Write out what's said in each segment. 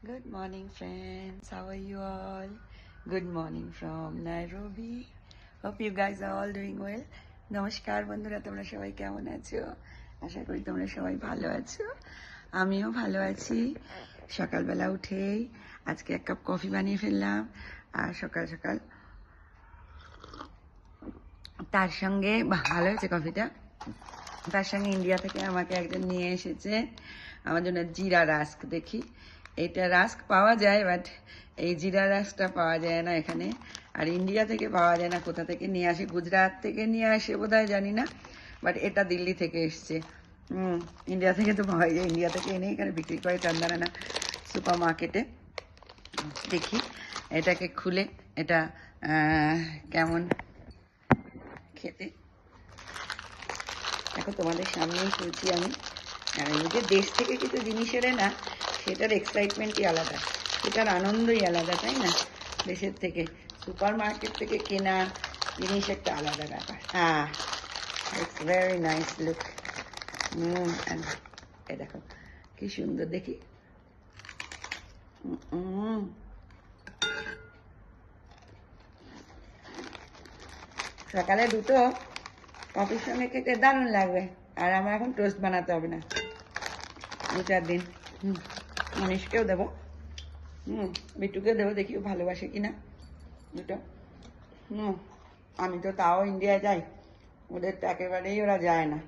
Good morning, friends. How are you all? Good morning from Nairobi. Hope you guys are all doing well. নমস্কার বন্ধুরা, তোমরা সবাই কেমন আছো? আশা করি তোমরা সবাই ভালো আছো। আমিও ভালো আছি। সকালবেলা উঠেই আজকে এক কাপ কফি বানিয়ে ফেললাম, আর সকাল সকাল তার সঙ্গে ভালো হয়েছে কফিটা। তার সঙ্গে ইন্ডিয়া থেকে আমাকে একজন নিয়ে এসেছে আমার জন্য জিরা রাস্ক। দেখি, এটা রাস্ক পাওয়া যায়, বাট এই জিরা রাস্কটা পাওয়া যায় না এখানে, আর ইন্ডিয়া থেকে পাওয়া যায় না। কোথা থেকে নিয়ে আসে, গুজরাট থেকে নিয়ে আসে বোধহয়, জানি না, বাট এটা দিল্লি থেকে এসছে। ইন্ডিয়া থেকে তো পাওয়া যায়, ইন্ডিয়া থেকে এনে এখানে বিক্রি করে চন্দানা সুপার মার্কেটে। দেখি এটাকে খুলে এটা কেমন খেতে। এখন তোমাদের সামনেই খুলছি আমি। নিজের দেশ থেকে কিছু জিনিস এলে না, সেটার এক্সাইটমেন্টই আলাদা, সেটার আনন্দই আলাদা, তাই না? দেশের থেকে সুপার মার্কেট থেকে কেনা জিনিস একটা আলাদা ব্যাপার। It's very nice look. এ দেখো কি সুন্দর, দেখি। সকালে দুটো কফির সঙ্গে খেতে দারুণ লাগবে। আর আমার এখন টোস্ট বানাতে হবে না 2-4 দিন। মনীষকেও দেবো, বিট্টুকেও দেবো, দেখি ও ভালোবাসে কিনা দুটো। আমি তো তাও ইন্ডিয়ায় যাই, ওদের তো একেবারেই ওরা যায় না।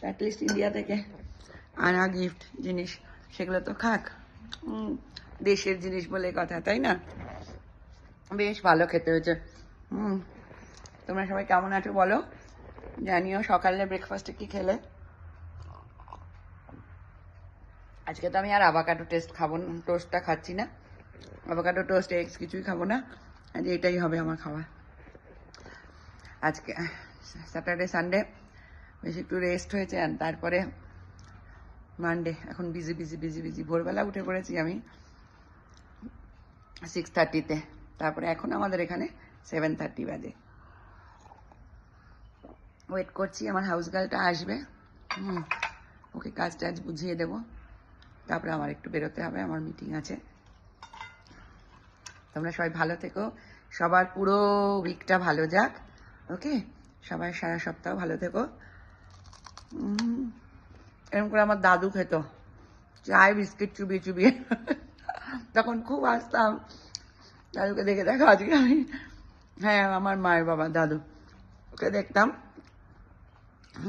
অ্যাটলিস্ট ইন্ডিয়া থেকে আনা গিফট জিনিস সেগুলো তো খাক। দেশের জিনিস বলে কথা, তাই না? বেশ ভালো খেতে হয়েছে। তোমরা সবাই কেমন আছো বলো, জানিও। সকালে ব্রেকফাস্টে কি খেলে? আজকে তো আমি আর আভাকাডো টোস্টটা খাচ্ছি না। আভাকাডো টোস্ট এগস কিছুই খাবো না, আজ এটাই হবে আমার খাওয়া। আজকে স্যাটারডে সানডে বেশি একটু রেস্ট হয়েছে, আর তারপরে মানডে এখন বিজি বিজি বিজি বিজি। ভোরবেলা উঠে পড়েছি আমি 6:30-তে, তারপরে এখন আমাদের এখানে 7:30 বাজে। ওয়েট করছি আমার হাউস গার্লটা আসবে, ওকে কাজ টাজ বুঝিয়ে দেবো, তারপরে আমার একটু বেরোতে হবে, আমার মিটিং আছে। তোমরা সবাই ভালো থেকো, সবার পুরো উইকটা ভালো যাক, ওকে? সবাই সারা সপ্তাহ ভালো থেকো। এরকম করে আমার দাদু খেত, চায় বিস্কিট চুবিয়ে চুবিয়ে। তখন খুব আসতাম, দাদুকে দেখে দেখো আজকে আমি, হ্যাঁ আমার মায়ের বাবা দাদু, ওকে দেখতাম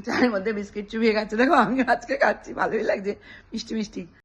চায়ের মধ্যে বিস্কিট চুবিয়ে খাচ্ছে। দেখো আমি আজকে খাচ্ছি, ভালোই লাগছে, মিষ্টি মিষ্টি।